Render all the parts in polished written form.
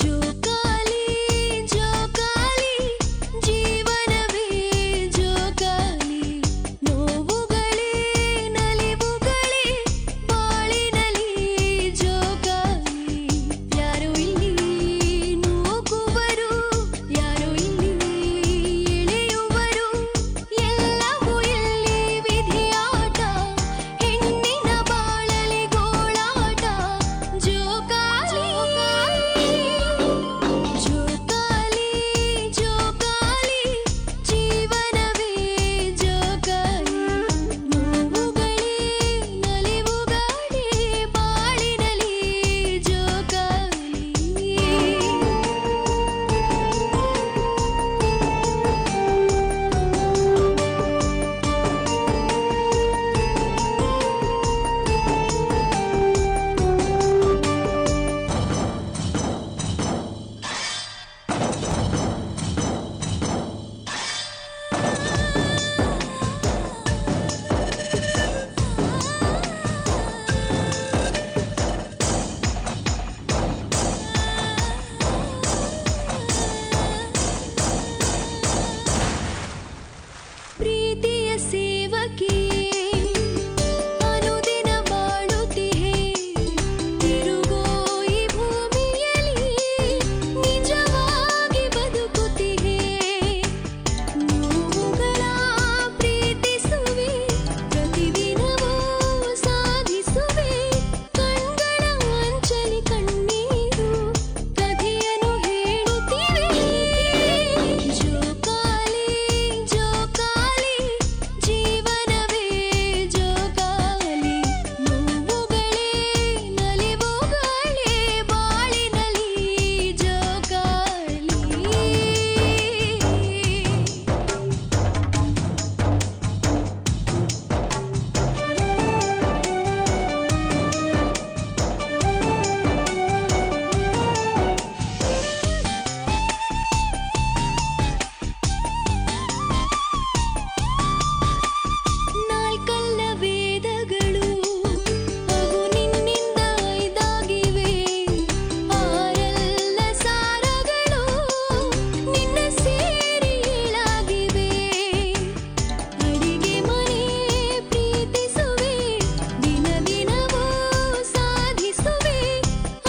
ಜೋಕಾಲಿ ಜೋಕಾಲಿ ಜೀವನವೇ ಜೋಕಾಲಿ ನೋವುಗಳೇ ನಲಿವುಗಳೇ ಬಾಳಿನಲಿ ಜೋಕಾಲಿ ಯಾರು ಇಲ್ಲಿ ನೂಕುವರು ಯಾರು ಇಲ್ಲಿ ಎಳೆಯುವರು ಎಲ್ಲವೂ ಇಲ್ಲಿ ವಿಧಿಯಾಟ ಹೆಣ್ಣಿನ ಬಾಳಲಿ ಗೋಳಾಟ ಜೋಕಾಲಿ ಜೋಕಾಲಿ ಜೋಕಾಲಿ ಜೀವನವೇ ಜೋಕಾಲಿ ನೋವುಗಳೇ ನಲಿವುಗಳೇ ಬಾಳಿನಲಿ ಜೋಕಾಲಿ ಪ್ರೀತಿಯ ಸೇವಕಿ ಅನುದಿನ ಬಾಳುತ್ತಿಹೆ ತಿರುಗೋ ಈ ಭೂಮಿಯಲ್ಲಿ ನಿಜವಾಗಿ ಬದುಕುತ್ತಿಹೆ ನೋವುಗಳ ಪ್ರೀತಿಸುವೆ ಪ್ರತಿದಿನವೂ ಸಾಧಿಸುವೆ ಕಣ್ಗಳ ಅಂಚಲಿ ಕಣ್ಣೀರು ಕಥೆಯನ್ನು ಹೇಳುತ್ತಿವೆ ಜೋಕಾಲಿ ಜೋಕಾಲಿ ಜೀವನವೇ ಜೋಕಾಲಿ ನೋವುಗಳೇ ನಲಿವುಗಳೇ ಬಾಳಿನಲಿ ಜೋಕಾಲಿ ನಾಲ್ಕಲ್ಲ ವೇದಗಳು ಅವು ನಿನ್ನಿಂದ ಐದಾಗಿವೆ ಆರಲ್ಲ ಸಾರಗಳು ನಿನ್ನ ಸೇರಿ ಏಳಾಗಿವೆ ಅಡಿಗೆ ಮನೆ ಪ್ರೀತಿಸುವೆ ದಿನ ದಿನವೂ ಸಾಧಿಸುವೆ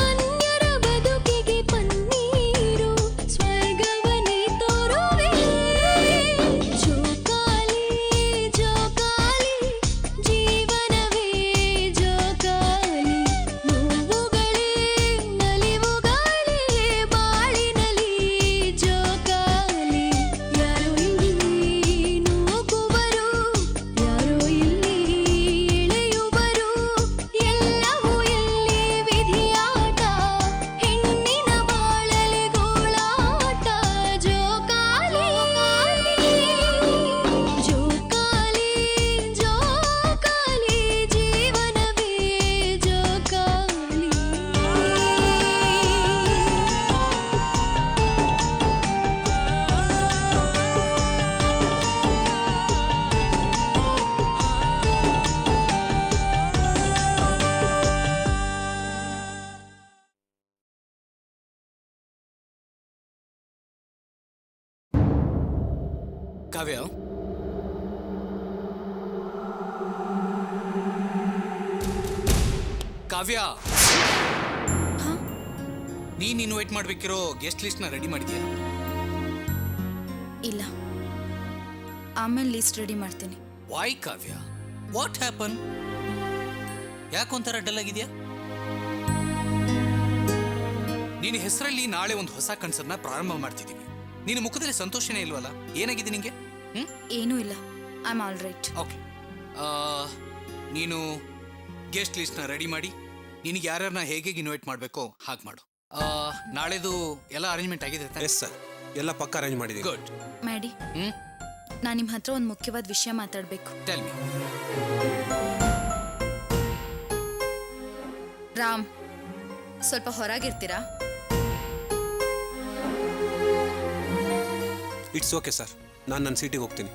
ಅನ್ಯರ ಬದುಕಿಗೆ ಪನ್ನೀರು ಸ್ವರ್ಗವನ್ನೇ ತೋರುವೆ ಜೋಕಾಲಿ ಜೋಕಾಲಿ ಜೀವನವೇ ಜೋಕಾಲಿ ನೋವುಗಳೇ ನಲಿವುಗಳೇ ಬಾಳಿನಲಿ ಜೋಕಾಲಿ ಯಾರೋ ಇಲ್ಲಿ ನೂಕುವರು ಯಾರೋ ಇಲ್ಲಿ ಎಳೆಯುವರು ಎಲ್ಲವೂ ಇಲ್ಲಿ ವಿಧಿಯಾಟ ಹೆಣ್ಣಿನ ಬಾಳಲಿ ಗೋಳಾಟ ಜೋಕಾಲಿ ಜೋಕಾಲಿ ಜೋಕಾಲಿ ಜೀವನವೇ ಜೋಕಾಲಿ ಕಾವ್ಯ ಕಾವ್ಯ ನೀನ್ ಇನ್ವೈಟ್ ಮಾಡ್ಬೇಕಿರೋ ಗೆಸ್ಟ್ ಲಿಸ್ಟ್ ನ ರೆಡಿ ಮಾಡಿದ್ಯಾ? ಇಲ್ಲ, ಆಮೇಲೆ ಲಿಸ್ಟ್ ರೆಡಿ ಮಾಡ್ತೀನಿ. Why Kavya, what happen? ಯಾಕೊಂಥರ ಡಲ್ ಆಗಿದ್ಯಾ? ನಿನ್ನ ಹೆಸರಲ್ಲಿ ನಾಳೆ ಒಂದು ಹೊಸ ಕನ್ಸರ್ನ ಪ್ರಾರಂಭ ಮಾಡ್ತಿದ್ದೀವಿ. ನಿನ್ನ ಮುಖದಲ್ಲಿ ಸಂತೋಷನೇ ಇಲ್ವಲ್ಲ? ಏನಾಗಿದೆ ನಿಂಗೆ? ಏನೂ ಇಲ್ಲ, I am all right. Okay, ನೀನು ಗೆಸ್ಟ್ ಲಿಸ್ಟ್ನ ರೆಡಿ ಮಾಡಿ ನಿನಗೆ ಯಾರ್ಯಾರನ್ನ ಹೇಗೆ ಇನ್ವೈಟ್ ಮಾಡಬೇಕೋ ಹಾಗೆ ಮಾಡು. ನಾಳೆದು ಎಲ್ಲ ಅರೇಂಜ್ಮೆಂಟ್ ಆಗಿದೆ? ಎಸ್ ಸರ್, ಎಲ್ಲ ಪಕ್ಕ ಅರೇಂಜ್ ಮಾಡಿದ್ದೀನಿ. ಗುಡ್. ಮ್ಯಾಡಿ, ನಾನು ನಿಮ್ಮ ಹತ್ರ ಒಂದು ಮುಖ್ಯವಾದ ವಿಷಯ ಮಾತಾಡಬೇಕು. Tell me. ರಾಮ್, ಸ್ವಲ್ಪ ಹೊರಗಿರ್ತೀರಾ? ಇಟ್ಸ್ ಓಕೆ ಸರ್, ನಾನು ನನ್ನ ಸೀಟಿಗೆ ಹೋಗ್ತೀನಿ.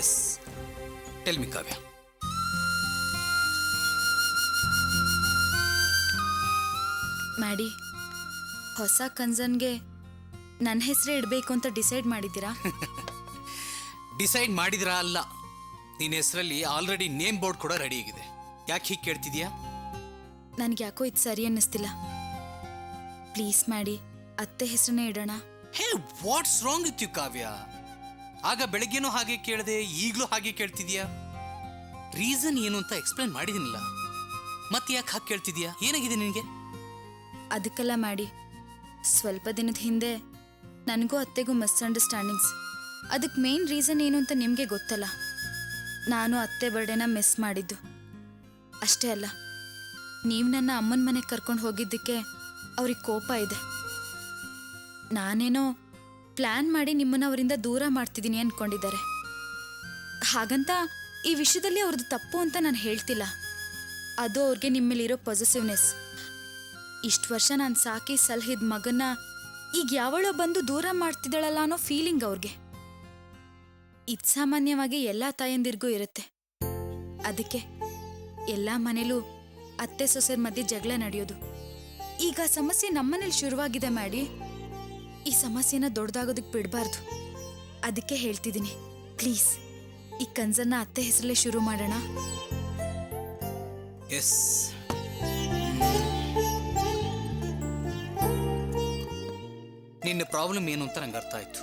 ಎಸ್, ಟೆಲ್ ಮಿ ಕಾವ್ಯ. ಮ್ಯಾಡಿ, ಹೊಸ ಕನ್ಸನ್ಗೆ ನನ್ನ ಹೆಸರೇ ಇಡಬೇಕು ಅಂತ ಡಿಸೈಡ್ ಮಾಡಿದ್ದೀರಾ? ಡಿಸೈಡ್ ಮಾಡಿದ್ರಾ ಅಲ್ಲ, ನಿನ್ನ ಹೆಸರಲ್ಲಿ ಆಲ್ರೆಡಿ ನೇಮ್ ಬೋರ್ಡ್ ಕೂಡ ರೆಡಿ ಆಗಿದೆ. ಯಾಕೆ ಹೀಗೆ ಕೇಳ್ತಿದ್ಯಾ? ನನಗೆ ಯಾಕೋ ಇದು ಸರಿ ಅನ್ನಿಸ್ತಿಲ್ಲ. ಪ್ಲೀಸ್ ಮ್ಯಾಡಿ, ಅತ್ತೆ ಹೆಸರನ್ನೇ ಇಡೋಣ. ಹೇ, ವಾಟ್ಸ್ ರಾಂಗ್ ವಿತ್ ಯು ಕಾವ್ಯ? ಆಗ ಬೆಳಗ್ಗೆನೂ ಹಾಗೆ ಕೇಳಿದೆ, ಈಗಲೂ ಹಾಗೆ ಕೇಳ್ತಿದ್ಯಾ? ರೀಸನ್ ಏನು ಅಂತ ಎಕ್ಸ್ಪ್ಲೇನ್ ಮಾಡಿದಿನಿಲ್ಲ, ಮತ್ತೆ ಯಾಕೆ ಹಾಗೆ ಕೇಳ್ತಿದ್ಯಾ? ಏನಾಗಿದೆ ನಿನಗೆ? ಅದಕ್ಕೆಲ್ಲ ಮ್ಯಾಡಿ, ಸ್ವಲ್ಪ ದಿನದ ಹಿಂದೆ ನನಗೂ ಅತ್ತೆಗೂ ಮಿಸ್ಅಂಡರ್ಸ್ಟ್ಯಾಂಡಿಂಗ್ಸ್. ಅದಕ್ಕೆ ಮೇನ್ ರೀಸನ್ ಏನು ಅಂತ ನಿಮಗೆ ಗೊತ್ತಲ್ಲ. ನಾನು ಅತ್ತೆ ಬರ್ಡೇನ ಮಿಸ್ ಮಾಡಿದ್ದು ಅಷ್ಟೇ ಅಲ್ಲ, ನೀವು ನನ್ನ ಅಮ್ಮನ ಮನೆಗೆ ಕರ್ಕೊಂಡು ಹೋಗಿದ್ದಕ್ಕೆ ಅವ್ರಿಗೆ ಕೋಪ ಇದೆ. ನಾನೇನೋ ಪ್ಲ್ಯಾನ್ ಮಾಡಿ ನಿಮ್ಮನ್ನು ಅವರಿಂದ ದೂರ ಮಾಡ್ತಿದ್ದೀನಿ ಅಂದ್ಕೊಂಡಿದ್ದಾರೆ. ಹಾಗಂತ ಈ ವಿಷಯದಲ್ಲಿ ಅವ್ರದ್ದು ತಪ್ಪು ಅಂತ ನಾನು ಹೇಳ್ತಿಲ್ಲ. ಅದು ಅವ್ರಿಗೆ ನಿಮ್ಮಲ್ಲಿರೋ ಪಾಸಿಟಿವ್ನೆಸ್. ಇಷ್ಟು ವರ್ಷ ನಾನು ಸಾಕಿ ಸಲಹಿದ ಮಗನ್ನ ಈಗ ಯಾವಳೋ ಬಂದು ದೂರ ಮಾಡ್ತಿದ್ದಾಳಲ್ಲ ಅನ್ನೋ ಫೀಲಿಂಗ್ ಅವ್ರಿಗೆ. ಇದು ಸಾಮಾನ್ಯವಾಗಿ ಎಲ್ಲ ತಾಯಂದಿರಿಗೂ ಇರುತ್ತೆ. ಅದಕ್ಕೆ ಎಲ್ಲ ಮನೇಲೂ ಅತ್ತೆ ಸೊಸೆರ ಮಧ್ಯೆ ಜಗಳ ನಡೆಯೋದು. ಈಗ ಸಮಸ್ಯೆ ನಮ್ಮನೇಲಿ ಶುರುವಾಗಿದೆ ಮಾಡಿ. ಈ ಸಮಸ್ಯೆನ ದೊಡ್ಡದಾಗೋದಕ್ಕೆ ಬಿಡಬಾರ್ದು. ಅದಕ್ಕೆ ಹೇಳ್ತಿದ್ದೀನಿ, ಪ್ಲೀಸ್ ಈ ಕನ್ಸನ್ನ ಅತ್ತೆ ಹೆಸರಲ್ಲೇ ಶುರು ಮಾಡೋಣ. ಎಸ್, ನಿನ್ನ ಪ್ರಾಬ್ಲಮ್ ಏನು ಅಂತ ನಂಗೆ ಅರ್ಥ ಆಯ್ತು.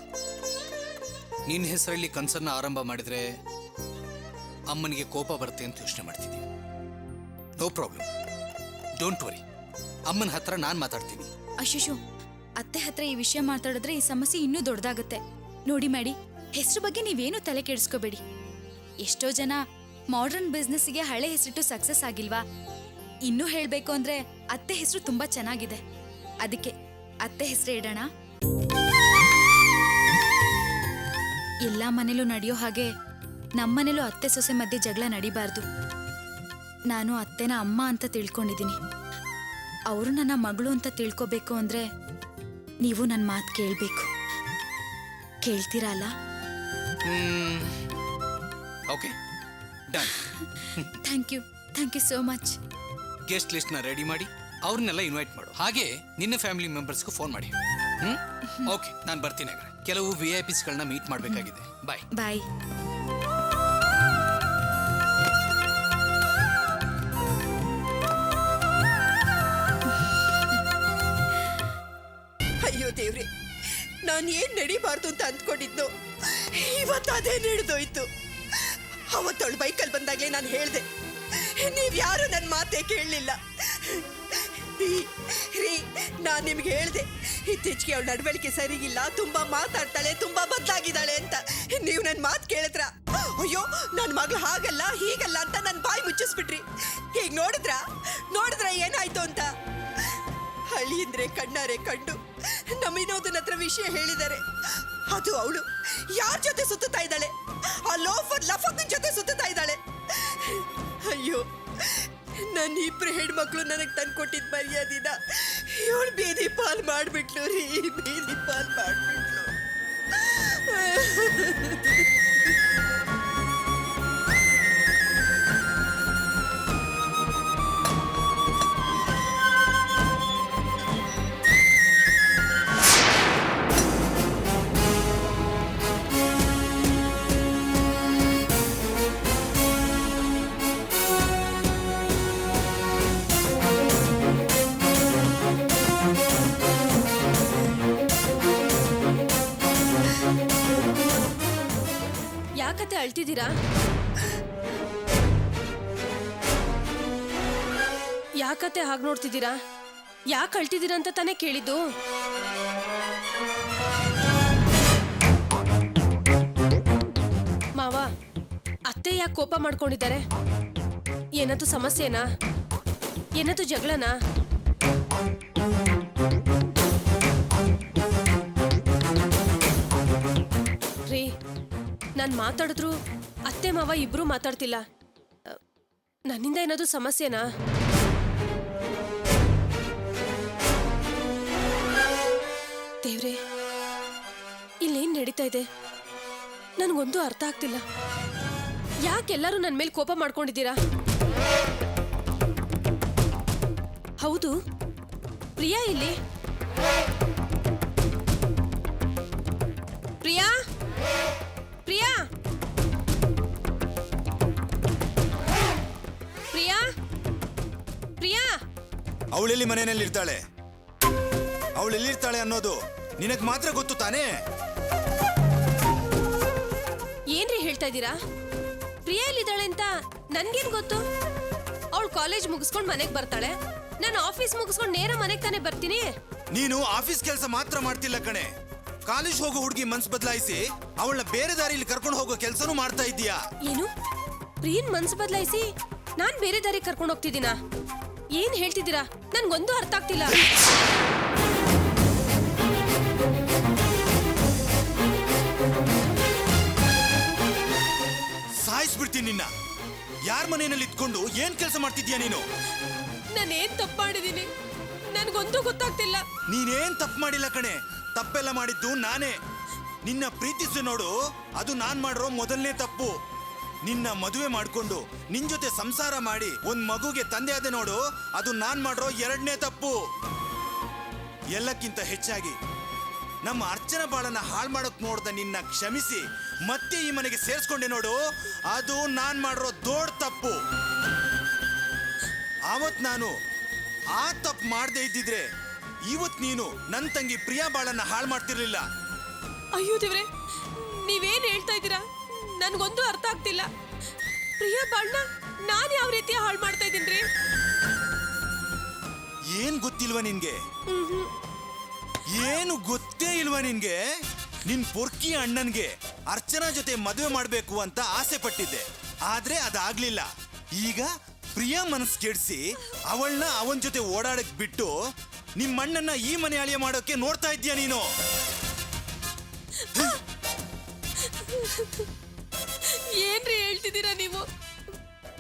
ನಿನ್ನ ಹೆಸರಲ್ಲಿ ಕನ್ಸನ್ನ ಆರಂಭ ಮಾಡಿದ್ರೆ ಅಮ್ಮನಿಗೆ ಕೋಪ ಬರುತ್ತೆ ಅಂತ ಯೋಚನೆ ಮಾಡ್ತಿದ್ದೀವಿ. No problem, don't worry. ಅಮ್ಮನ ಹತ್ರ ನಾನು ಮಾತಾಡ್ತೀನಿ. ಅಶಿಶು, ಅತ್ತೆ ಹತ್ರ ಈ ವಿಷಯ ಮಾತಾಡಿದ್ರೆ ಈ ಸಮಸ್ಯೆ ಇನ್ನೂ ದೊಡ್ಡದಾಗುತ್ತೆ. ನೋಡಿ ಮಾಡಿ, ಹೆಸರು ಬಗ್ಗೆ ನೀವೇನು ತಲೆ ಕೆಡಿಸ್ಕೋಬೇಡಿ. ಎಷ್ಟೋ ಜನ ಮಾಡರ್ನ್ ಬಿಸ್ನೆಸ್ಗೆ ಹಳೆ ಹೆಸರಿಟ್ಟು ಸಕ್ಸಸ್ ಆಗಿಲ್ವಾ? ಇನ್ನೂ ಹೇಳಬೇಕು ಅಂದ್ರೆ ಅತ್ತೆ ಹೆಸರು ತುಂಬಾ ಚೆನ್ನಾಗಿದೆ. ಅದಕ್ಕೆ ಅತ್ತೆ ಹೆಸರೇ ಇಡೋಣ. ಎಲ್ಲ ಮನೇಲೂ ನಡೆಯೋ ಹಾಗೆ ನಮ್ಮನೇಲೂ ಅತ್ತೆ ಸೊಸೆ ಮಧ್ಯೆ ಜಗಳ ನಡಿಬಾರ್ದು. ನಾನು ಅತ್ತೆನ ಅಮ್ಮ ಅಂತ ತಿಳ್ಕೊಂಡಿದ್ದೀನಿ. ಅವರು ನನ್ನ ಮಗಳು ಅಂತ ತಿಳ್ಕೋಬೇಕು ಅಂದ್ರೆ ನೀವು ನನ್ನ ಮಾತು ಕೇಳಬೇಕು. ಕೇಳ್ತೀರಾ ಅಲ್ಲ? Okay, done. Thank you so much. Guest ಲಿಸ್ಟ್ನ ರೆಡಿ ಮಾಡಿ ಅವ್ರನ್ನೆಲ್ಲ ಇನ್ವೈಟ್ ಮಾಡು. ಹಾಗೆ ನಿನ್ನ ಫ್ಯಾಮಿಲಿ ಮೆಂಬರ್ಸ್ಗೂ ಫೋನ್ ಮಾಡಿ. ಓಕೆ, ನಾನು ಬರ್ತೀನಿ. ಹಾಗಾದ್ರೆ ಕೆಲವು VIPsಗಳನ್ನ ಮೀಟ್ ಮಾಡಬೇಕಾಗಿದೆ. ಬಾಯ್ ಬಾಯ್. ಅಯ್ಯೋ ದೇವ್ರೆ, ನಾನು ಏನ್ ನಡಿಬಾರ್ದು ಅಂತ ಅಂದ್ಕೊಂಡಿದ್ದು ಇವತ್ತು ಅದೇ ನಡೆದೋಯ್ತು. ಅವತ್ತವಳು ಬೈಕಲ್ಲಿ ಬಂದಾಗ್ಲೇ ನಾನು ಹೇಳ್ದೆ, ನೀವ್ಯಾರು ನನ್ನ ಮಾತೇ ಕೇಳಲಿಲ್ಲ. ರೀ, ನಾನು ನಿಮ್ಗೆ ಹೇಳ್ದೆ ಇತ್ತೀಚೆಗೆ ಅವಳ ನಡವಳಿಕೆ ಸರಿಗಿಲ್ಲ, ತುಂಬಾ ಮಾತಾಡ್ತಾಳೆ, ತುಂಬಾ ಬದಲಾಗಿದ್ದಾಳೆ ಅಂತ. ನೀವು ನನ್ನ ಮಾತು ಕೇಳಿದ್ರ? ಅಯ್ಯೋ, ನನ್ನ ಮಗಳು ಹಾಗಲ್ಲ ಹೀಗಲ್ಲ ಅಂತ ನನ್ನ ಬಾಯಿ ಮುಚ್ಚಿಸ್ಬಿಟ್ರಿ. ಈಗ ನೋಡಿದ್ರ ಏನಾಯ್ತು ಅಂತ. ಹಳ್ಳಿ ಅಂದ್ರೆ ಕಣ್ಣಾರೆ ಕಂಡು ನಮ್ಮ ವಿನೋದನ ಹತ್ರ ವಿಷಯ ಹೇಳಿದ್ದಾರೆ. ಅದು ಅವಳು ಯಾರ ಜೊತೆ ಸುತ್ತಾ ಇದ್ದಾಳೆ? ಆ ಲೋಫರ್ ಲಫಕನ್ ಜೊತೆ ಸುತ್ತಾ ಇದ್ದಾಳೆ. ಅಯ್ಯೋ, ನನ್ನ ಇಬ್ರು ಹೆಣ್ಮಕ್ಳು ನನಗೆ ತಂದ್ಕೊಟ್ಟಿದ್ ಮರ್ಯಾದಿನ ಇವಳು ಬೀದಿ ಪಾಲ್ ಮಾಡ್ಬಿಟ್ಲು ರೀ, ಬೀದಿ ಪಾಲ್ ಮಾಡ್ಬಿಟ್ಲು. ಯಾಕತ್ತೆ ಅಳ್ತಿದ್ದೀರಾ? ಯಾಕತ್ತೆ ಹಾಗೆ ನೋಡ್ತಿದ್ದೀರಾ? ಯಾಕೆ ಅಳ್ತಿದ್ದೀರಾ ಅಂತ ತಾನೇ ಕೇಳಿದ್ದು. ಮಾವ, ಅತ್ತೆ ಯಾಕೆ ಕೋಪ ಮಾಡ್ಕೊಂಡಿದ್ದಾರೆ? ಏನಾದ್ರು ಸಮಸ್ಯೆನಾ? ಏನಾದ್ರು ಜಗಳನಾ? ರೀ, ನಾನು ಮಾತಾಡಿದ್ರು ಅತ್ತೆ ಮಾವ ಇಬ್ರು ಮಾತಾಡ್ತಿಲ್ಲ. ನನ್ನಿಂದ ಏನಾದ್ರು ಸಮಸ್ಯೆನಾ? ದೇವ್ರೆ, ಇಲ್ಲೇನ್ ನಡೀತಾ ಇದೆ? ನನಗೊಂದು ಅರ್ಥ ಆಗ್ತಿಲ್ಲ. ಯಾಕೆಲ್ಲರೂ ನನ್ನ ಮೇಲೆ ಕೋಪ ಮಾಡ್ಕೊಂಡಿದ್ದೀರಾ? ಹೌದು, ಪ್ರಿಯಾ ಇಲ್ಲಿ? ಪ್ರಿಯಾ, ಪ್ರಿಯಾ, ಪ್ರಿಯಾ, ಪ್ರಿಯಾ. ಅವಳೆಲ್ಲಿ ಮನೆಯಲ್ಲಿ ಇರ್ತಾಳೆ? ಅವಳು ಎಲ್ಲಿರ್ತಾಳೆ ಅನ್ನೋದು ನಿನಗ್ ಮಾತ್ರ ಗೊತ್ತು ತಾನೇ? ಏನ್ರಿ ಹೇಳ್ತಾ ಇದ್ದೀರಾ? ಪ್ರಿಯಾ ಎಲ್ಲಿದ್ದಾಳೆ ಅಂತ ನನ್ಗೇನ್ ಗೊತ್ತು? ಅವಳು ಕಾಲೇಜ್ ಮುಗಿಸ್ಕೊಂಡು ಮನೆಗೆ ಬರ್ತಾಳೆ, ನಾನು ಆಫೀಸ್ ಮುಗಿಸ್ಕೊಂಡು ನೇರ ಮನೆಗೆ ತಾನೇ ಬರ್ತೀನಿ. ನೀನು ಆಫೀಸ್ ಕೆಲಸ ಮಾತ್ರ ಮಾಡ್ತಿಲ್ಲ ಕಣೆ, ಕಾಲೇಜ್ ಹೋಗೋ ಹುಡುಗಿ ಮನ್ಸ್ ಬದಲಾಯಿಸಿ ಅವಳನ್ನ ಬೇರೆ ದಾರಿಯಲ್ಲಿ ಕರ್ಕೊಂಡು ಹೋಗೋ ಕೆಲಸನೂ ಮಾಡ್ತಾ ಇದ್ದೀಯಾ. ಏನು? ಪ್ರಿಯನ್ ಮನ್ಸು ಬದಲಾಯಿಸಿ ನಾನ್ ಬೇರೆ ದಾರಿ ಕರ್ಕೊಂಡು ಹೋಗ್ತಿದ್ದೀನಾ? ಏನ್ ಹೇಳ್ತಿದ್ದೀರಾ? ನನ್ಗೊಂದು ಅರ್ಥ ಆಗ್ತಿಲ್ಲ. ಸಾಯಿಸ್ಬಿಡ್ತೀನಿ ನಿನ್ನ. ಯಾರ ಮನೆಯಲ್ಲಿ ಇದ್ಕೊಂಡು ಏನ್ ಕೆಲಸ ಮಾಡ್ತಿದ್ಯಾ ನೀನು? ನಾನೇನ್ ತಪ್ಪು ಮಾಡಿದೀನಿ? ನನ್ಗೊಂದು ಗೊತ್ತಾಗ್ತಿಲ್ಲ. ನೀನೇನ್ ತಪ್ಪು ಮಾಡಿಲ್ಲ ಕಣೆ, ತಪ್ಪೆಲ್ಲ ಮಾಡಿದ್ದು ನಾನೇ. ನಿನ್ನ ಪ್ರೀತಿಸು ನೋಡು, ಅದು ನಾನ್ ಮಾಡಿರೋ ಮೊದಲನೇ ತಪ್ಪು. ನಿನ್ನ ಮದುವೆ ಮಾಡ್ಕೊಂಡು ನಿನ್ ಜೊತೆ ಸಂಸಾರ ಮಾಡಿ ಒಂದ್ ಮಗುಗೆ ತಂದೆ ಆದೆ ನೋಡು, ಅದು ನಾನ್ ಮಾಡಿರೋ ಎರಡನೇ ತಪ್ಪು. ಎಲ್ಲಕ್ಕಿಂತ ಹೆಚ್ಚಾಗಿ ನಮ್ಮ ಅರ್ಚನ ಬಾಳನ್ನ ಹಾಳು ಮಾಡೋಕ್ ನೋಡ್ದ ನಿನ್ನ ಕ್ಷಮಿಸಿ ಮತ್ತೆ ಈ ಮನೆಗೆ ಸೇರ್ಸ್ಕೊಂಡೆ ನೋಡು, ಅದು ನಾನ್ ಮಾಡಿರೋ ದೊಡ್ಡ ತಪ್ಪು. ಆವತ್ ನಾನು ಆ ತಪ್ಪು ಮಾಡದೇ ಇದ್ದಿದ್ರೆ ಇವತ್ ನೀನು ನನ್ನ ತಂಗಿ ಪ್ರಿಯಾ ಬಾಳನ್ನ ಹಾಳು ಮಾಡ್ತಿರ್ಲಿಲ್ಲ. ಅಯ್ಯೋ ದೇವ್ರೆ, ನೀವೇನ್ ಹೇಳ್ತಾ ಇದ್ದೀರಾ? ನನ್ಗೊಂದು ಅರ್ಥ ಆಗ್ತಿಲ್ಲ. ಪ್ರಿಯಾ ಬಾಳ್ನ ನಾನ್ ಯಾವ ರೀತಿ ಹಾಳು ಮಾಡ್ತಾ ಇದ್ದೀನ್ರಿ? ಏನ್ ಗೊತ್ತಿಲ್ವಾ ನಿನ್ಗೆ? ಏನು ಗೊತ್ತೇ ಇಲ್ವಾ ನಿನ್ಗೆ? ನಿನ್ ಪೊರ್ಕಿ ಅಣ್ಣನ್ಗೆ ಅರ್ಚನಾ ಜೊತೆ ಮದುವೆ ಮಾಡ್ಬೇಕು ಅಂತ ಆಸೆ ಪಟ್ಟಿದ್ದೆ, ಆದ್ರೆ ಅದಾಗ್ಲಿಲ್ಲ. ಈಗ ಪ್ರಿಯಾ ಮನಸ್ ಕೆಡ್ಸಿ ಅವಳನ್ನ ಅವನ್ ಜೊತೆ ಓಡಾಡಕ್ ಬಿಟ್ಟು ನಿಮ್ಮಣ್ಣನ್ನ ಈ ಮನೆ ಅಳಿಯ ಮಾಡೋಕೆ ನೋಡ್ತಾ ಇದ್ದೀಯ ನೀನು. ಏನ್ರಿ ಹೇಳ್ತಿದ್ದೀರಾ ನೀವು?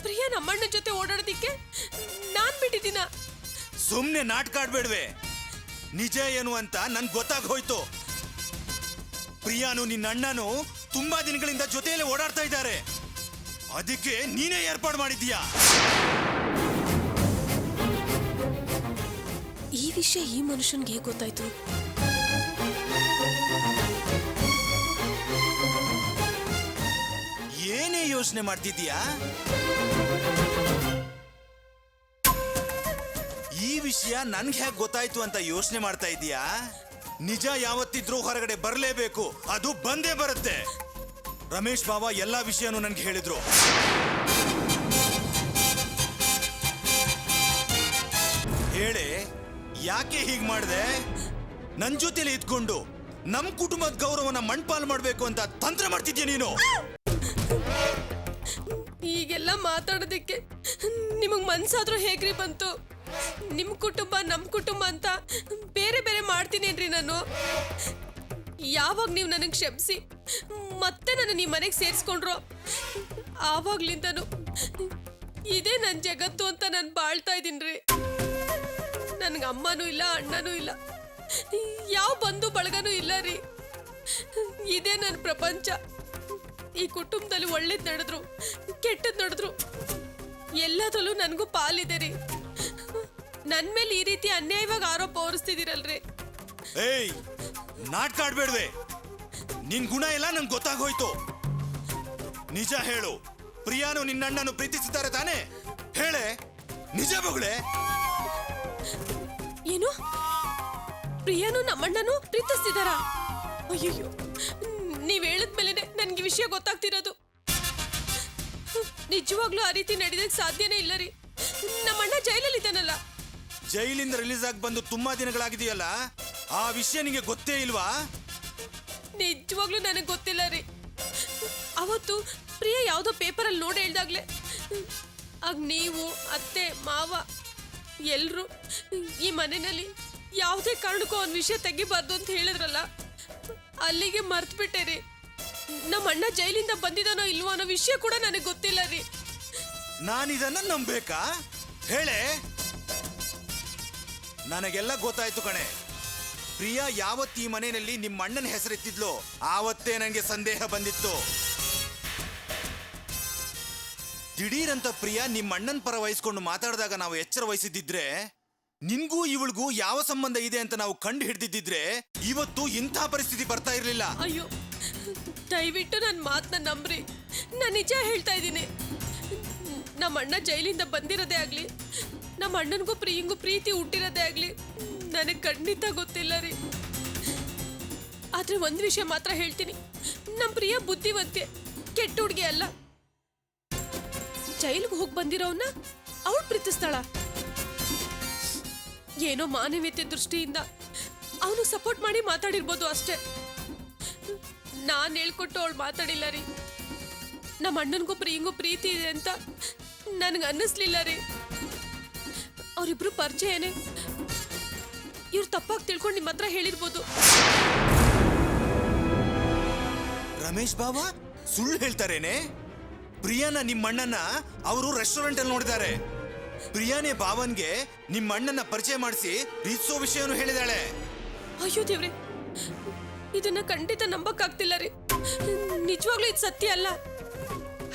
ಪ್ರಿಯಾ ನಮ್ಮಣ್ಣ ಜೊತೆ ಓಡಾಡೋದಿಕ್ಕೆ ನಾನ್ ಬಿಟ್ಟಿದ್ದೀನ? ಸುಮ್ನೆ ನಾಟಕ ಆಡ್ಬೇಡ್ವೆ. ನಿಜ ಏನು ಅಂತ ನನ್ಗೆ ಗೊತ್ತಾಗೋಯ್ತು. ಪ್ರಿಯಾನು ನಿನ್ನ ಅಣ್ಣನು ತುಂಬಾ ದಿನಗಳಿಂದ ಜೊತೆಯಲ್ಲೇ ಓಡಾಡ್ತಾ ಇದ್ದಾರೆ, ಅದಕ್ಕೆ ನೀನೇ ಏರ್ಪಾಡು ಮಾಡಿದ್ದೀಯಾ. ಈ ವಿಷಯ ಈ ಮನುಷ್ಯನ್ಗೆ ಹೇಗೆ ಗೊತ್ತಾಯ್ತು? ಏನೇ ಯೋಚನೆ ಮಾಡ್ತಿದ್ದೀಯಾ? ಈ ವಿಷಯ ನನ್ಗೆ ಹೇಗೆ ಗೊತ್ತಾಯ್ತು ಅಂತ ಯೋಚನೆ ಮಾಡ್ತಾ ಇದೀಯಾ? ನಿಜ ಯಾವತ್ತಿದ್ರೂ ಹೊರಗಡೆ ಬರಲೇಬೇಕು, ಅದು ಬಂದೇ ಬರುತ್ತೆ. ರಮೇಶ್ ಬಾಬಾ ಎಲ್ಲಾ ವಿಷಯನೂ ನನ್ಗೆ ಹೇಳಿದ್ರು. ಹೇಳೆ, ಯಾಕೆ ಹೀಗ್ ಮಾಡಿದೆ? ನನ್ ಜೊತೆಲಿ ಇದ್ಕೊಂಡು ನಮ್ ಕುಟುಂಬದ ಗೌರವನ ಮಣ್ಪಾಲ್ ಮಾಡ್ಬೇಕು ಅಂತ ತಂತ್ರ ಮಾಡ್ತಿದ್ಯಾ ನೀನು? ಈಗೆಲ್ಲ ಮಾತಾಡೋದಕ್ಕೆ ನಿಮಗ್ ಮನ್ಸಾದ್ರೂ ಹೇಗ್ರಿ ಬಂತು? ನಿಮ್ ಕುಟುಂಬ ನಮ್ ಕುಟುಂಬ ಅಂತ ಬೇರೆ ಬೇರೆ ಮಾಡ್ತೀನೇನ್ರಿ ನಾನು? ಯಾವಾಗ ನೀವು ನನಗೆ ಕ್ಷಮಿಸಿ ಮತ್ತೆ ನನ್ನ ನಿಮ್ಮ ಮನೆಗೆ ಸೇರಿಸ್ಕೊಂಡ್ರು ಆವಾಗ್ಲಿಂದನು ಇದೇ ನನ್ನ ಜಗತ್ತು ಅಂತ ನಾನು ಬಾಳ್ತಾ ಇದ್ದೀನ್ರಿ. ನನ್ಗೆ ಅಮ್ಮನೂ ಇಲ್ಲ, ಅಣ್ಣನೂ ಇಲ್ಲ, ಯಾವ ಬಂಧು ಬಳಗನೂ ಇಲ್ಲ ರೀ. ಇದೇ ನನ್ನ ಪ್ರಪಂಚ. ಈ ಕುಟುಂಬದಲ್ಲಿ ಒಳ್ಳೇದ್ ನಡೆದ್ರು ಕೆಟ್ಟದ್ ನಡೆದ್ರು ಎಲ್ಲದಲ್ಲೂ ನನಗೂ ಪಾಲಿದೆ ರೀ. ನನ್ ಮೇಲೆ ಈ ರೀತಿ ಅನ್ಯಾಯವಾಗಿ ಆರೋಪ ಹೊರಿಸ್ತಿದ್ದೀರಲ್ರಿ. ಏಯ್, ನಾಟಕ ಆಡ್ಬೇಡ್ವೆ. ನಿನ್ ಗುಣ ಎಲ್ಲ ನಂಗೆ ಗೊತ್ತಾಗೋಯ್ತು. ನಿಜ ಹೇಳು, ಪ್ರಿಯಾನು ನಿನ್ನಣ್ಣನು ಪ್ರೀತಿಸಿದ್ದಾರೆ ತಾನೇ? ಹೇಳೆ, ನಿಜ ಬೊಗಳೆ. ಏನು? ಪ್ರಿಯಾನು ನಮ್ಮಣ್ಣನು ಪ್ರೀತಿಸ್ತಿದಾರ? ಅಯ್ಯೋ, ನೀವ್ ಹೇಳಿದ್ಮೇಲೆ ನನ್ಗೆ ವಿಷಯ ಗೊತ್ತಾಗ್ತಿರೋದು. ನಿಜವಾಗ್ಲೂ ಆ ರೀತಿ ನಡೆದಕ್ಕೆ ಸಾಧ್ಯನೇ ಇಲ್ಲ ರೀ. ನಮ್ಮಣ್ಣ ಜೈಲಲ್ಲಿ ಇದ್ದಾನಲ್ಲ. ಜೈಲಿಂದ ರಿಲೀಸ್ ಆಗಿ ಬಂದು ತುಂಬಾ ದಿನಗಳಾಗಿದೆಯಲ್ಲ, ಆ ವಿಷಯ ನಿಂಗೆ ಗೊತ್ತೇ ಇಲ್ವಾ? ನಿಜವಾಗ್ಲೂ ನನಗೆ ಗೊತ್ತಿಲ್ಲ ರೀ. ಅವತ್ತು ಪ್ರಿಯಾ ಯಾವುದೋ ಪೇಪರಲ್ಲಿ ನೋಡಿ ಹೇಳ್ದಾಗ್ಲೆ ಆಗ ನೀವು ಅತ್ತೆ ಮಾವ ಎಲ್ರು ಈ ಮನೆಯಲ್ಲಿ ಯಾವುದೇ ಕಾರಣಕ್ಕೂ ಒಂದು ವಿಷಯ ತೆಗಿಬಾರ್ದು ಅಂತ ಹೇಳಿದ್ರಲ್ಲ, ಅಲ್ಲಿಗೆ ಮರ್ತ್ಬಿಟ್ಟೆ ರೀ. ನಮ್ಮ ಅಣ್ಣ ಜೈಲಿಂದ ಬಂದಿದ್ದಾನೋ ಇಲ್ವೋ ಅನ್ನೋ ವಿಷಯ ಕೂಡ ನನಗೆ ಗೊತ್ತಿಲ್ಲ ರೀ. ನಾನಿದನ್ನ ನಂಬೇಕಾ? ಹೇಳೆ. ನನಗೆಲ್ಲ ಗೊತ್ತಾಯ್ತು ಕಣೆ. ಪ್ರಿಯಾ ಯಾವತ್ತು ಈ ಮನೆಯಲ್ಲಿ ನಿಮ್ಮ ಅಣ್ಣನ ಹೆಸರೆತ್ತಿದ್ಲೋ ಆವತ್ತೇ ನನಗೆ ಸಂದೇಹ ಬಂದಿತ್ತು. ದಿಢೀರಂತ ಪ್ರಿಯಾ ನಿಮ್ಮ ಅಣ್ಣನ ಪರ ವಹಿಸ್ಕೊಂಡು ಮಾತಾಡಿದಾಗ ನಾವು ಎಚ್ಚರ ವಹಿಸಿದ್ದಿದ್ರೆ ನಿನ್ಗೂ ಇವಳಿಗೂ ಯಾವ ಸಂಬಂಧ ಇದೆ ಅಂತ ನಾವು ಕಂಡು ಹಿಡ್ದಿದ್ದಿದ್ರೆ ಇವತ್ತು ಇಂಥ ಪರಿಸ್ಥಿತಿ ಬರ್ತಾ ಇರ್ಲಿಲ್ಲ. ಅಯ್ಯೋ ದಯವಿಟ್ಟು ನನ್ನ ಮಾತನ್ನ ನಂಬ್ರಿ. ನಾನು ನಿಜ ಹೇಳ್ತಾ ಇದ್ದೀನಿ. ನಮ್ಮ ಅಣ್ಣ ಜೈಲಿಂದ ಬಂದಿರೋದೇ ಆಗ್ಲಿ, ನಮ್ಮ ಅಣ್ಣನಿಗೂ ಪ್ರಿಯಂಗೂ ಪ್ರೀತಿ ಹುಟ್ಟಿರೋದೇ ಆಗ್ಲಿ ನನಗೆ ಖಂಡಿತ ಗೊತ್ತಿಲ್ಲ ರೀ. ಆದ್ರೆ ಒಂದು ವಿಷಯ ಮಾತ್ರ ಹೇಳ್ತೀನಿ, ನಮ್ಮ ಪ್ರಿಯ ಬುದ್ಧಿವಂತೆ, ಕೆಟ್ಟ ಹುಡುಗಿ ಅಲ್ಲ. ಜೈಲಿಗೆ ಹೋಗಿ ಬಂದಿರೋನ್ನ ಅವಳು ಪ್ರೀತಿಸ್ತಾಳ. ಏನೋ ಮಾನವೀಯತೆ ದೃಷ್ಟಿಯಿಂದ ಅವನು ಸಪೋರ್ಟ್ ಮಾಡಿ ಮಾತಾಡಿರ್ಬೋದು ಅಷ್ಟೇ. ನಾನು ಹೇಳ್ಕೊಟ್ಟು ಅವಳು ಮಾತಾಡಿಲ್ಲ ರೀ. ನಮ್ಮ ಅಣ್ಣನಿಗೂ ಪ್ರಿಯಂಗೂ ಪ್ರೀತಿ ಇದೆ ಅಂತ ನನಗೆ ಅನ್ನಿಸ್ಲಿಲ್ಲ ರೀ. ಅವರಿಬ್ರು ಪರಿಚಯನೇ. ಇವ್ರು ತಪ್ಪಾಗಿ ತಿಳ್ಕೊಂಡು ನಿಮ್ಮ ಹತ್ರ ಹೇಳಿರ್ಬೋದು. ರಮೇಶ್ ಬಾವ ಸುಳ್ಳು ಹೇಳ್ತಾರೇನೆ? ಪ್ರಿಯಾನ ನಿಮ್ಮಣ್ಣನ ಅವರು ರೆಸ್ಟೋರೆಂಟ್ ಅಲ್ಲಿ ನೋಡಿದ್ದಾರೆ. ಪ್ರಿಯಾನೇ ಭಾವನ್ಗೆ ನಿಮ್ಮ ಅಣ್ಣನ ಪರಿಚಯ ಮಾಡಿಸಿ ಪ್ರೀತಿಸೋ ವಿಷಯನೂ ಹೇಳಿದಾಳೆ. ಅಯ್ಯೋ ದೇವ್ರೆ, ಇದನ್ನ ಖಂಡಿತ ನಂಬಕ್ಕಾಗ್ತಿಲ್ಲ ರೀ. ನಿಜವಾಗ್ಲೂ ಇದು ಸತ್ಯ ಅಲ್ಲ.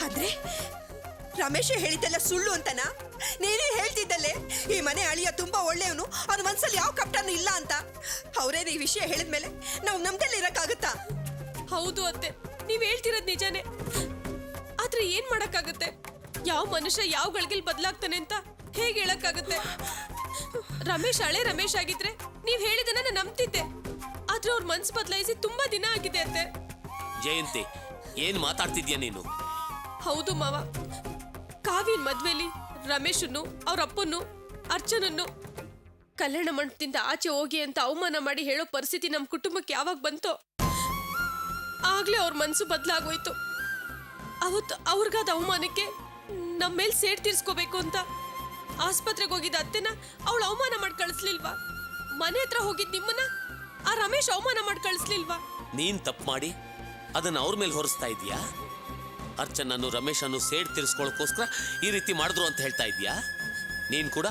ಆದ್ರೆ ರಮೇಶ ಹೇಳಿದ್ದೆಲ್ಲ ಸುಳ್ಳು ಅಂತನಾ? ನೀನೇ ಹೇಳ್ತಿದ್ದಲ್ಲೇ ಈ ಮನೆ ಅಳಿಯ ತುಂಬಾ ಒಳ್ಳೆಯವನು, ಅವನ ಮನ್ಸಲ್ಲಿ ಯಾವ ಕಪಟನೂ ಇಲ್ಲ ಅಂತ. ಅವರೇನು ಈ ವಿಷಯ ಹೇಳಿದ್ಮೇಲೆ ನಾವು ನಮ್ದಲ್ಲಿ ಇರಕ್ಕಾಗತ್ತಾ? ಹೌದು ಅತ್ತೆ, ನೀವ್ ಹೇಳ್ತಿರೋದ್ ನಿಜಾನೇ. ಆದ್ರೆ ಏನ್ ಮಾಡಕ್ಕಾಗತ್ತೆ? ಯಾವ ಮನುಷ್ಯ ಯಾವ ಗಳಿಗೆಲ್ ಬದಲಾಗ್ತಾನೆ ಅಂತ ಹೇಗೆ ಹೇಳಕ್ಕಾಗತ್ತೆ? ರಮೇಶ್ ಹಳೆ ರಮೇಶ್ ಆಗಿದ್ರೆ ನೀವ್ ಹೇಳಿದನ್ನ ನಾನು ನಂಬ್ತಿದ್ದೆ. ಆದ್ರೆ ಅವ್ರ ಮನ್ಸು ಬದಲಾಯಿಸಿ ತುಂಬಾ ದಿನ ಆಗಿದೆ ಅತ್ತೆ. ಜಯಂತಿ, ಏನ್ ಮಾತಾಡ್ತಿದ್ಯಾ ನೀನು? ಹೌದು ಮಾವ, ಕಾವ್ಯನ್ ಮದ್ವೆಲಿ ರಮೇಶನ್ನು, ಅವ್ರ ಅಪ್ಪನ್ನು, ಅರ್ಚನನ್ನು ಕಲ್ಯಾಣ ಮಂಟಪದಿಂದ ಆಚೆ ಹೋಗಿ ಅಂತ ಅವಮಾನ ಮಾಡಿ ಹೇಳೋ ಪರಿಸ್ಥಿತಿ ನಮ್ಮ ಕುಟುಂಬಕ್ಕೆ ಯಾವಾಗ ಬಂತೋ ಆಗ್ಲೇ ಅವ್ರ ಮನ್ಸು ಬದಲಾಗೋಯ್ತು. ಅವತ್ತು ಅವ್ರಿಗಾದ ಅವಮಾನಕ್ಕೆ ನಮ್ಮ ಮೇಲೆ ಸೇಡ್ ತೀರ್ಸ್ಕೋಬೇಕು ಅಂತ ಆಸ್ಪತ್ರೆಗೆ ಹೋಗಿದ್ದ ಅತ್ತೆನ ಅವಳು ಅವಮಾನ ಮಾಡಿ ಕಳಿಸ್ಲಿಲ್ವಾ? ಮನೆ ಹತ್ರ ಹೋಗಿದ್ ನಿಮ್ಮನ್ನ ಆ ರಮೇಶ್ ಅವಮಾನ ಮಾಡಿ ಕಳಿಸ್ಲಿಲ್ವಾ? ನೀನ್ ತಪ್ಪು ಮಾಡಿ ಅದನ್ನ ಅವ್ರ ಮೇಲೆ ಹೊರಿಸ್ತಾ ಇದೀಯಾ? ಅರ್ಚನನ್ನು ರಮೇಶನ್ನು ಸೇಡ್ ತೀರಿಸ್ಕೊಳ್ಳೋಕ್ಕೋಸ್ಕರ ಈ ರೀತಿ ಮಾಡಿದ್ರು ಅಂತ ಹೇಳ್ತಾ ಇದೀಯಾ? ನೀನ್ ಕೂಡ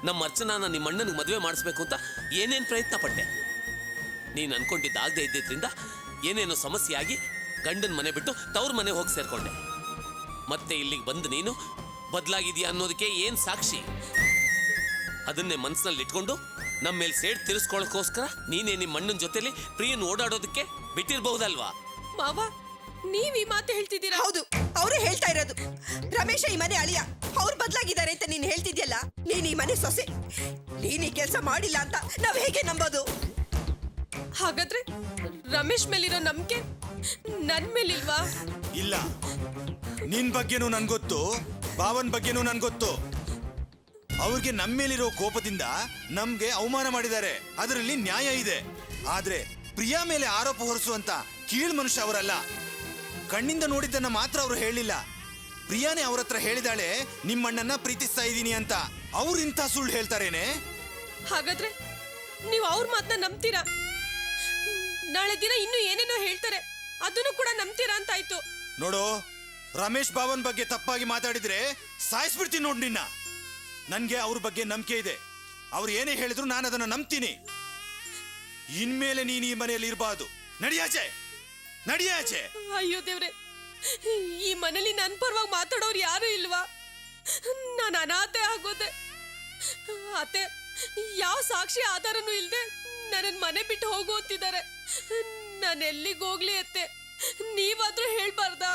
ನಮ್ಮ ಅರ್ಚನಾನ ನಿಮ್ಮ ಅಣ್ಣನಿಗೆ ಮದುವೆ ಮಾಡಿಸ್ಬೇಕು ಅಂತ ಏನೇನು ಪ್ರಯತ್ನ ಪಟ್ಟೆ. ನೀನು ಅನ್ಕೊಂಡಿದ್ದಾಗದೆ ಇದ್ದಿದ್ರಿಂದ ಏನೇನೋ ಸಮಸ್ಯೆ ಆಗಿ ಗಂಡನ ಮನೆ ಬಿಟ್ಟು ತವ್ರ ಮನೆ ಹೋಗಿ ಸೇರ್ಕೊಂಡೆ. ಮತ್ತೆ ಇಲ್ಲಿಗೆ ಬಂದು ನೀನು ಬದಲಾಗಿದೆಯಾ ಅನ್ನೋದಕ್ಕೆ ಏನ್ ಸಾಕ್ಷಿ? ಅದನ್ನೇ ಮನಸ್ಸಿನಲ್ಲಿ ಇಟ್ಕೊಂಡು ನಮ್ಮ ಮೇಲೆ ಸೇಡ್ ತೀರಿಸ್ಕೊಳ್ಳೋಕ್ಕೋಸ್ಕರ ನೀನೇ ನಿಮ್ಮ ಅಣ್ಣನ ಜೊತೆಲಿ ಪ್ರಿಯನ್ ಓಡಾಡೋದಕ್ಕೆ ಬಿಟ್ಟಿರ್ಬಹುದಲ್ವಾ? ಮಾವ, ನೀವ್ ಈ ಮಾತು ಹೇಳ್ತಿದ್ದೀರಾ? ಹೌದು, ಅವರೇ ಹೇಳ್ತಾ ಇರೋದು. ರಮೇಶ ಈ ಮನೆ ಅಳಿಯ, ಅವ್ರು ಬದಲಾಗಿದ್ದಾರೆ ಅಂತ ನೀನ್ ಹೇಳ್ತಿದ್ಯಲ್ಲ. ನೀನ್ ಈ ಮನೆ ಸೊಸೆ, ನೀನ್ ಈ ಕೆಲಸ ಮಾಡಿಲ್ಲ ಅಂತ ನಾವ್ ಹೇಗೆ ನಂಬೋದು? ಹಾಗಾದ್ರೆ ರಮೇಶ್ ಮೇಲಿರೋ ನಂಬಿಕೆ ನನ್ ಮೇಲಿಲ್ವಾ? ಇಲ್ಲ, ನಿನ್ ಬಗ್ಗೆನೂ ನನ್ಗೊತ್ತು, ಭಾವನ್ ಬಗ್ಗೆನೂ ನನ್ಗೊತ್ತು. ಅವ್ರಿಗೆ ನಮ್ಮ ಮೇಲಿರೋ ಕೋಪದಿಂದ ನಮ್ಗೆ ಅವಮಾನ ಮಾಡಿದ್ದಾರೆ, ಅದರಲ್ಲಿ ನ್ಯಾಯ ಇದೆ. ಆದ್ರೆ ಪ್ರಿಯಾ ಮೇಲೆ ಆರೋಪ ಹೊರಿಸುವಂತ ಕೀಳ್ ಮನುಷ್ಯ ಅವರಲ್ಲ. ಕಣ್ಣಿಂದ ನೋಡಿದ್ದನ್ನ ಮಾತ್ರ ಅವರು ಹೇಳಿಲ್ಲ. ಪ್ರಿಯಾನೇ ಅವ್ರ ಹತ್ರ ಹೇಳಿದಾಳೆ ನಿಮ್ಮಣ್ಣನ್ನ ಪ್ರೀತಿಸ್ತಾ ಇದ್ದೀನಿ ಅಂತ. ಅವ್ರು ಇಂಥ ಸುಳ್ಳು ಹೇಳ್ತಾರೇನೆ? ಹಾಗಾದ್ರೆ ನೀವು ಅವ್ರ ಮಾತನ್ನ ನಂಬ್ತೀರಾ? ನಾಳೆ ದಿನ ಇನ್ನು ಏನೇನೋ ಹೇಳ್ತಾರೆ, ಅದನ್ನು ಕೂಡ ನಂಬ್ತೀರಾ ಅಂತಾಯ್ತು. ನೋಡು, ರಮೇಶ್ ಭಾವನ್ ಬಗ್ಗೆ ತಪ್ಪಾಗಿ ಮಾತಾಡಿದ್ರೆ ಸಾಯಿಸ್ಬಿಡ್ತೀನಿ ನೋಡ್ ನಿನ್ನ. ನನ್ಗೆ ಅವ್ರ ಬಗ್ಗೆ ನಂಬಿಕೆ ಇದೆ. ಅವ್ರು ಏನೇ ಹೇಳಿದ್ರು ನಾನು ಅದನ್ನ ನಂಬ್ತೀನಿ. ಇನ್ಮೇಲೆ ನೀನು ಈ ಮನೆಯಲ್ಲಿ ಇರಬಾರ್ದು. ನಡಿಯಾಚೆ, ನಡಿಯಾಚೆ. ಅಯ್ಯೋ ದೇವ್ರೆ, ಈ ಮನೇಲಿ ನನ್ ಪರವಾಗಿ ಮಾತಾಡೋರು ಯಾರು ಇಲ್ವಾ? ನಾನು ಅನಾಥೆ ಆಗೋದೆ. ಅತ್ತೆ, ಯಾವ ಸಾಕ್ಷಿ ಆಧಾರನೂ ಇಲ್ದೆ ನನ್ನ ಮನೆ ಬಿಟ್ಟು ಹೋಗು ಅಂತಿದ್ದಾರೆ. ನಾನು ಎಲ್ಲಿಗೆ ಹೋಗ್ಲಿ ಅತ್ತೆ? ನೀವಾದ್ರೂ ಹೇಳ್ಬಾರ್ದಾ?